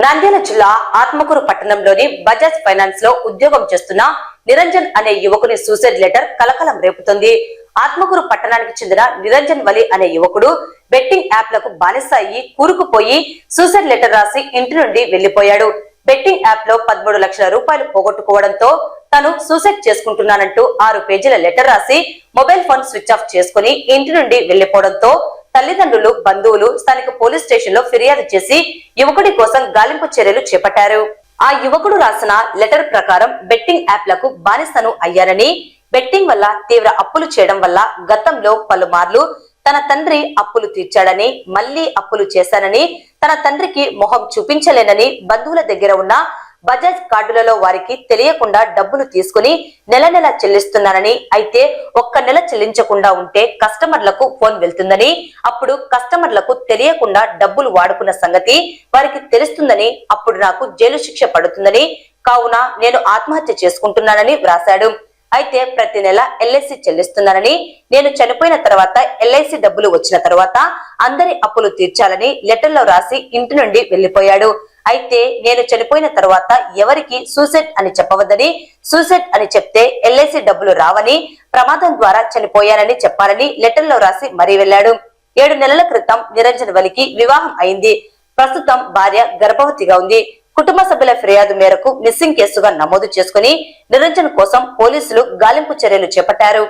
నంద్యాల జిల్లా ఆత్మకూరు పట్టణంలోని బజాజ్ ఫైనాన్స్ లో ఉద్యోగం చేస్తున్న నిరంజన్ అనే యువకుని సూసైడ్ లెటర్ కలకలం రేపుతుంది. ఆత్మకూరు పట్టణానికి చెందిన నిరంజన్ వలి అనే యువకుడు బెట్టింగ్ యాప్లకు బానిస అయ్యి కూరుకుపోయి సూసైడ్ లెటర్ రాసి ఇంటి నుండి వెళ్లిపోయాడు. బెట్టింగ్ యాప్ లో 13 లక్షల రూపాయలు పోగొట్టుకోవడంతో తను సూసైడ్ చేసుకుంటున్నానంటూ 6 పేజీల లెటర్ రాసి మొబైల్ ఫోన్ స్విచ్ ఆఫ్ చేసుకుని ఇంటి నుండి వెళ్లిపోవడంతో తల్లిదండ్రులు, బంధువులు స్థానిక పోలీస్ స్టేషన్ లో ఫిర్యాదు చేసి యువకుడి కోసం గాలింపు చర్యలు చేపట్టారు. ఆ యువకుడు రాసిన లెటర్ ప్రకారం బెట్టింగ్ యాప్లకు బానిసను అయ్యారని, బెట్టింగ్ వల్ల తీవ్ర అప్పులు చేయడం వల్ల గతంలో పలుమార్లు తన తండ్రి అప్పులు తీర్చాడని, మళ్లీ అప్పులు చేశానని, తన తండ్రికి మొహం చూపించలేనని బంధువుల దగ్గర ఉన్న బజాజ్ కార్డులలో వారికి తెలియకుండా డబ్బులు తీసుకుని నెల నెల చెల్లిస్తున్నానని, అయితే ఒక్క నెల చెల్లించకుండా ఉంటే కస్టమర్లకు ఫోన్ వెళ్తుందని, అప్పుడు కస్టమర్లకు తెలియకుండా డబ్బులు వాడుకున్న సంగతి వారికి తెలుస్తుందని, అప్పుడు నాకు జైలు శిక్ష పడుతుందని, కావున నేను ఆత్మహత్య చేసుకుంటున్నానని వ్రాశాడు. అయితే ప్రతి నెల ఎల్ఐసి చెల్లిస్తున్నానని, నేను చనిపోయిన తర్వాత ఎల్ఐసి డబ్బులు వచ్చిన తర్వాత అందరి అప్పులు తీర్చాలని లెటర్లో రాసి ఇంటి నుండి వెళ్లిపోయాడు. అయితే నేను చనిపోయిన తర్వాత ఎవరికి సూసైడ్ అని చెప్పవద్దని, సూసైడ్ అని చెప్తే ఎల్ఐసి డబ్బులు రావని, ప్రమాదం ద్వారా చనిపోయానని చెప్పాలని లెటర్లో రాసి మరీ వెళ్లాడు. 7 నెలల క్రితం నిరంజన్ వలికి వివాహం అయింది. ప్రస్తుతం భార్య గర్భవతిగా ఉంది. కుటుంబ సభ్యుల ఫిర్యాదు మేరకు మిస్సింగ్ కేసుగా నమోదు చేసుకుని నిరంజన్ కోసం పోలీసులు గాలింపు చర్యలు చేపట్టారు.